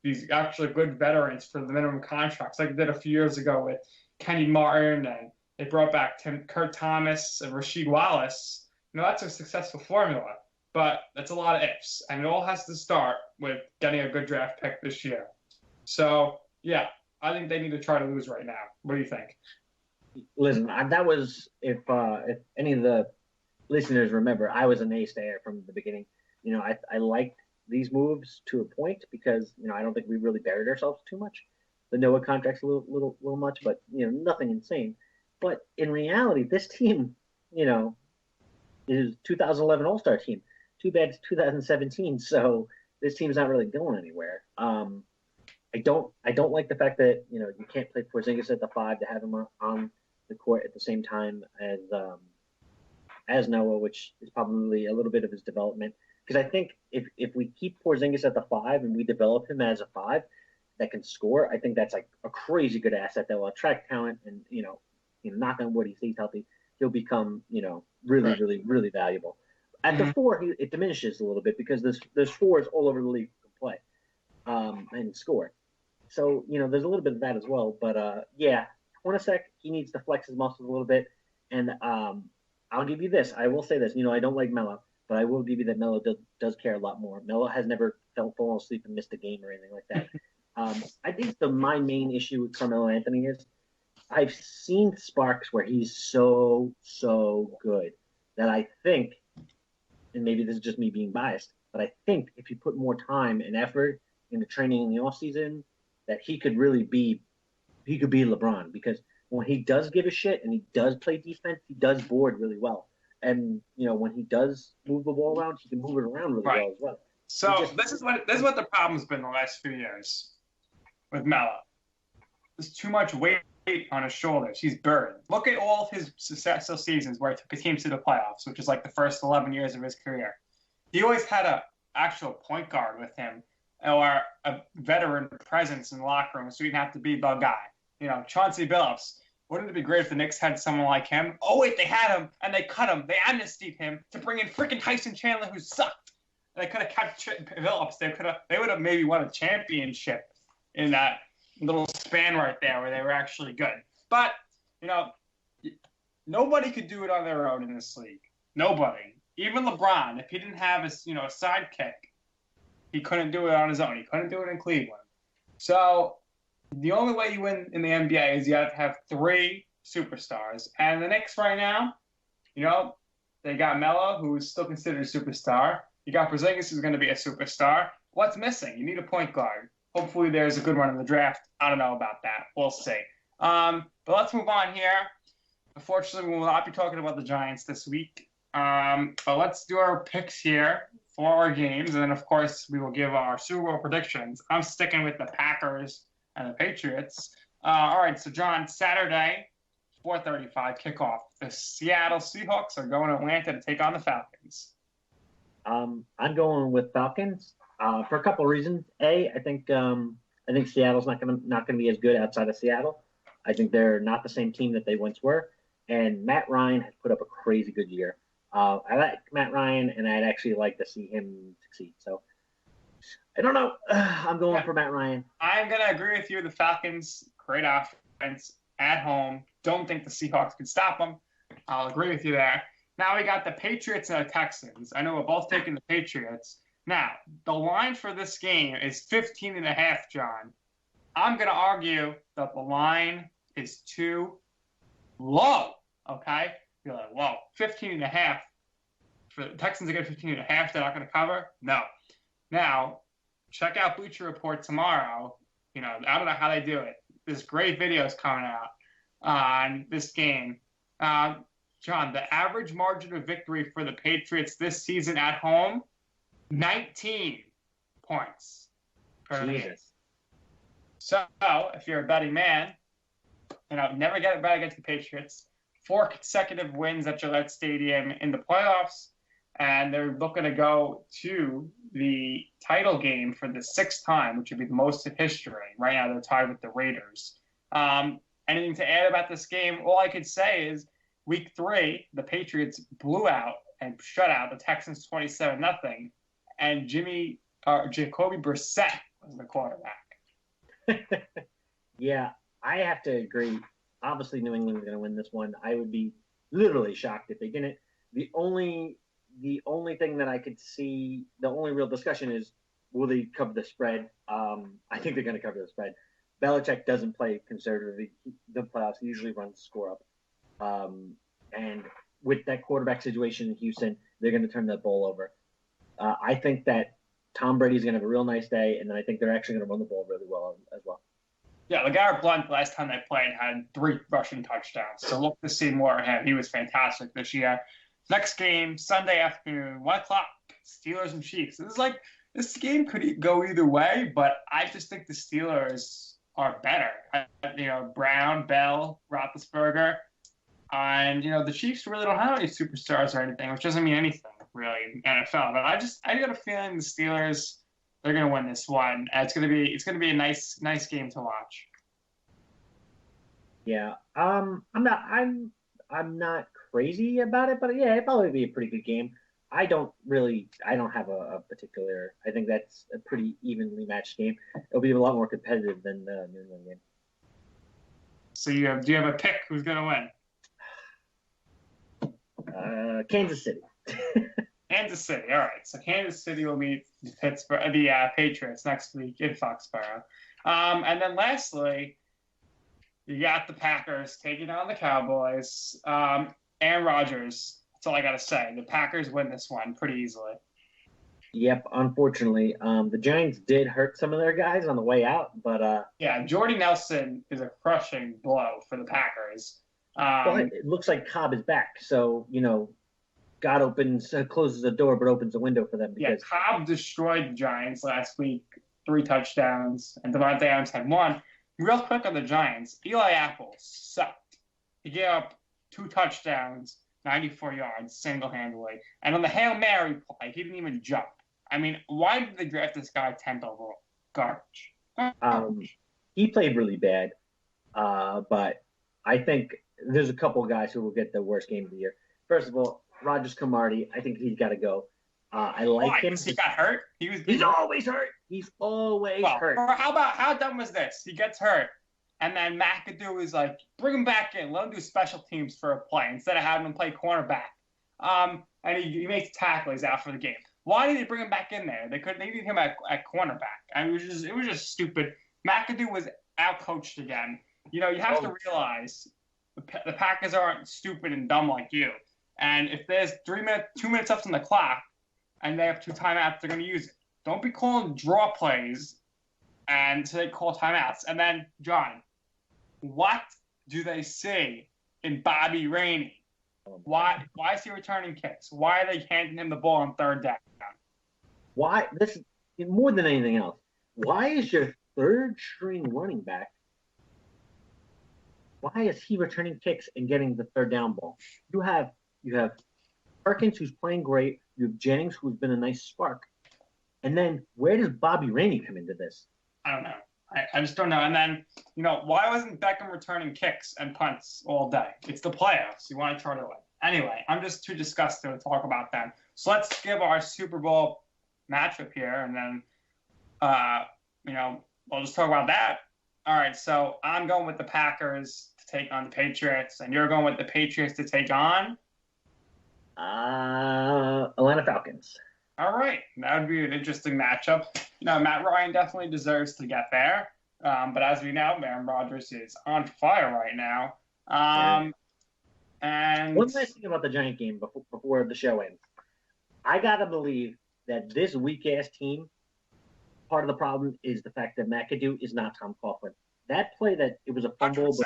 these actually good veterans for the minimum contracts, like they did a few years ago with Kenny Martin, and they brought back Kurt Thomas and Rasheed Wallace. That's a successful formula, but that's a lot of ifs, and it all has to start with getting a good draft pick this year. So, yeah, I think they need to try to lose right now. What do you think? Listen, that was, if any of the listeners remember, I was a naysayer from the beginning. I liked these moves to a point because, I don't think we really buried ourselves too much. The Noah contract's a little much, but, nothing insane. But in reality, this team, is 2011 All-Star team. Too bad it's 2017, so this team's not really going anywhere. I don't like the fact that, you can't play Porzingis at the 5 to have him on the court at the same time as Noah, which is probably a little bit of his development. Because I think if we keep Porzingis at the 5 and we develop him as a 5 that can score, I think that's like a crazy good asset that will attract talent. And, knock on wood, he stays healthy, he'll become, really, right. really, really valuable. At the 4, it diminishes a little bit because there's 4s all over the league who can play and score. So, there's a little bit of that as well. But, yeah, Hornacek, he needs to flex his muscles a little bit. And I'll give you this. I will say this. I don't like Melo, but I will give you that Melo does care a lot more. Melo has never fallen asleep and missed a game or anything like that. I think my main issue with Carmelo Anthony is I've seen sparks where he's so good that I think, and maybe this is just me being biased, but I think if you put more time and effort into training in the off season, that he could be LeBron, because when he does give a shit and he does play defense, he does board really well. And when he does move the ball around, he can move it around really well as well. So this is what the problem's been the last few years with Melo. There's too much weight on his shoulders. He's burdened. Look at all of his successful seasons where he took his team to the playoffs, which is like the first 11 years of his career. He always had an actual point guard with him, or a veteran presence in the locker room, so he didn't have to be the guy. Chauncey Billups. Wouldn't it be great if the Knicks had someone like him? Oh, wait, they had him, and they cut him. They amnestied him to bring in freaking Tyson Chandler, who sucked. And they could have kept Billups. They would have maybe won a championship in that little span right there where they were actually good. But, nobody could do it on their own in this league. Nobody. Even LeBron, if he didn't have a sidekick, he couldn't do it on his own. He couldn't do it in Cleveland. So the only way you win in the NBA is you have to have 3 superstars. And the Knicks right now, they got Melo, who is still considered a superstar. You got Porzingis, who's going to be a superstar. What's missing? You need a point guard. Hopefully there's a good one in the draft. I don't know about that. We'll see. But let's move on here. Unfortunately, we will not be talking about the Giants this week. But let's do our picks here for our games. And then, of course, we will give our Super Bowl predictions. I'm sticking with the Packers and the Patriots. All right, so, John, Saturday, 4:35 kickoff. The Seattle Seahawks are going to Atlanta to take on the Falcons. I'm going with Falcons for a couple of reasons. A, I think Seattle's not gonna be as good outside of Seattle. I think they're not the same team that they once were. And Matt Ryan has put up a crazy good year. I like Matt Ryan, and I'd actually like to see him succeed. So I don't know. I'm going for Matt Ryan. I'm going to agree with you. The Falcons, great offense at home. Don't think the Seahawks can stop them. I'll agree with you there. Now we got the Patriots and the Texans. I know we're both taking the Patriots. Now, the line for this game is 15.5, John. I'm going to argue that the line is too low, okay? You're like, whoa, 15.5. For the Texans to get 15.5, they're not going to cover? No. Now, check out Bleacher Report tomorrow. I don't know how they do it. There's great videos coming out on this game. John, the average margin of victory for the Patriots this season at home, 19 points per game. Jesus. So, if you're a betting man, never get a bet against the Patriots. 4 consecutive wins at Gillette Stadium in the playoffs, and they're looking to go to the title game for the 6th time, which would be the most in history. Right now, they're tied with the Raiders. Anything to add about this game? All I could say is Week 3, the Patriots blew out and shut out the Texans 27-0, and Jacoby Brissett was the quarterback. Yeah, I have to agree. Obviously, New England's going to win this one. I would be literally shocked if they didn't. The only thing that I could see, the only real discussion is, will they cover the spread? I think they're going to cover the spread. Belichick doesn't play conservatively. The playoffs, he usually runs score up. And with that quarterback situation in Houston, they're going to turn that ball over. I think that Tom Brady's going to have a real nice day, and then I think they're actually going to run the ball really well as well. Yeah, LeGarrette Blount, last time they played, had 3 rushing touchdowns. So look to see more of him. He was fantastic this year. Next game, Sunday afternoon, 1 o'clock, Steelers and Chiefs. This game could go either way, but I just think the Steelers are better. Brown, Bell, Roethlisberger. And, the Chiefs really don't have any superstars or anything, which doesn't mean anything, really, in NFL. But I got a feeling the Steelers, they're going to win this one. It's going to be a nice game to watch. Yeah. I'm not crazy about it, but yeah, it'll probably be a pretty good game. I don't have a particular, I think that's a pretty evenly matched game. It'll be a lot more competitive than the New England game. So do you have a pick who's going to win? Kansas City. Kansas City. All right. So Kansas City will meet the Patriots next week in Foxborough. And then lastly, you got the Packers taking on the Cowboys. Aaron Rodgers. That's all I got to say. The Packers win this one pretty easily. Yep. Unfortunately, the Giants did hurt some of their guys on the way out, but yeah, Jordy Nelson is a crushing blow for the Packers. Well, it looks like Cobb is back, so God closes the door, but opens the window for them. Because Cobb destroyed the Giants last week, 3 touchdowns, and Devontae Adams had 1. Real quick on the Giants, Eli Apple sucked. He gave up 2 touchdowns, 94 yards, single-handedly, and on the Hail Mary play, he didn't even jump. I mean, why did they draft this guy 10th overall? Garbage. He played really bad, but I think there's a couple of guys who will get the worst game of the year. First of all, Rogers Cromartie, I think he's got to go. I like him. He got hurt? He's always hurt. He's always hurt. How dumb was this? He gets hurt, and then McAdoo is like, bring him back in. Let him do special teams for a play instead of having him play cornerback. And he makes a tackle. He's out for the game. Why did they bring him back in there? They needed him at cornerback. I mean, it was just stupid. McAdoo was outcoached again. You have to realize the Packers aren't stupid and dumb like you. And if there's 2 minutes left on the clock, and they have 2 timeouts, they're going to use it. Don't be calling draw plays and so they call timeouts. And then, John, what do they see in Bobby Rainey? Why is he returning kicks? Why are they handing him the ball on 3rd down? Why? This more than anything else. Why is your 3rd string running back? Why is he returning kicks and getting the 3rd down ball? You have Perkins, who's playing great. You have Jennings, who's been a nice spark. And then where does Bobby Rainey come into this? I don't know. I just don't know. And then, why wasn't Beckham returning kicks and punts all day? It's the playoffs. You want to turn it away. Anyway, I'm just too disgusted to talk about them. So let's give our Super Bowl matchup here, and then, we'll just talk about that. All right, so I'm going with the Packers to take on the Patriots, and you're going with the Patriots to take on? Atlanta Falcons. All right, that would be an interesting matchup. Matt Ryan definitely deserves to get there, but as we know, Aaron Rodgers is on fire right now. And one last thing about the Giant game before the show ends. I gotta believe that this weak-ass team, part of the problem is the fact that McAdoo is not Tom Coughlin. That play that it was a fumble,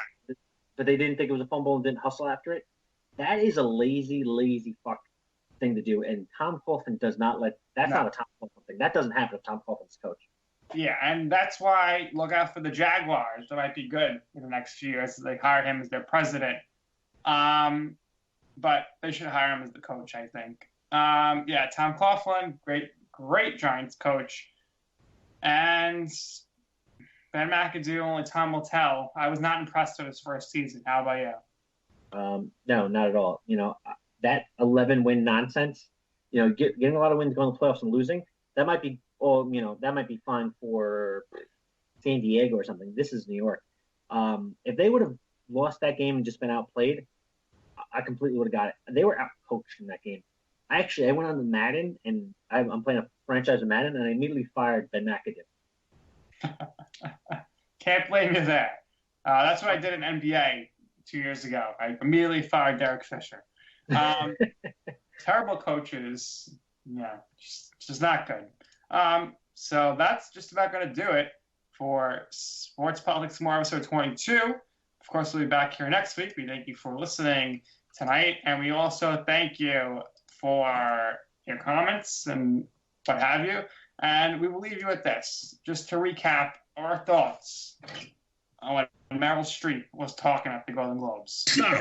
but they didn't think it was a fumble and didn't hustle after it. That is a lazy fuck thing to do. And Tom Coughlin does not let. That's not a Tom Coughlin thing. That doesn't happen if Tom Coughlin's coach. Yeah, and that's why look out for the Jaguars. They might be good in the next few years. They hired him as their president. But they should hire him as the coach, I think. Yeah, Tom Coughlin, great Giants coach. And Ben McAdoo, only time will tell. I was not impressed with his first season. How about you? No, not at all. That 11-win nonsense, getting a lot of wins going to the playoffs and losing, that might be that might be fine for San Diego or something. This is New York. If they would have lost that game and just been outplayed, I completely would have got it. They were outcoached in that game. I went on the Madden, and I'm playing a franchise of Madden, and I immediately fired Ben McAdoo. Can't blame you there. That's what I did in NBA 2 years ago. I immediately fired Derek Fisher. Terrible coaches, just not good. So that's just about going to do it for Sports Politics More episode 22. Of course, we'll be back here next week. We thank you for listening tonight, and we also thank you for your comments and what have you. And we will leave you with this, just to recap our thoughts on what Meryl Streep was talking at the Golden Globes. Stop.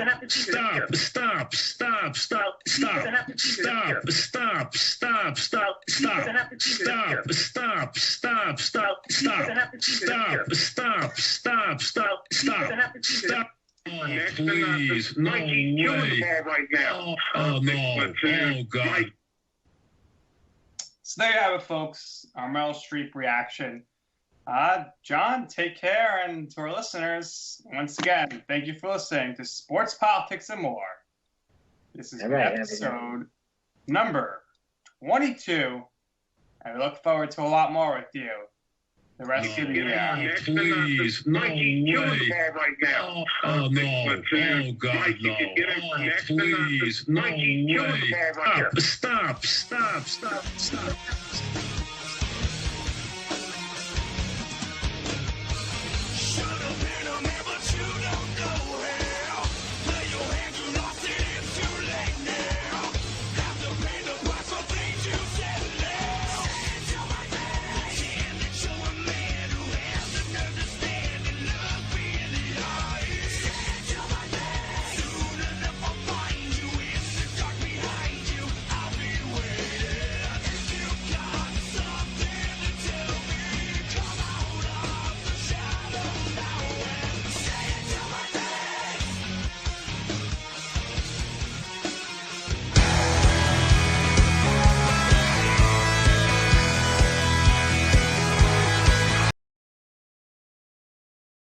Oh, please. No way. Right now. Oh, no. Oh, God. So there you have it, folks. Our Meryl Streep reaction. John, take care. And to our listeners, once again, thank you for listening to Sports, Politics, and More. This is episode number 22. And we look forward to a lot more with you the rest of the year. Please. No way. Right now. Oh, no. Oh, God, no. Oh, please. No way. Stop.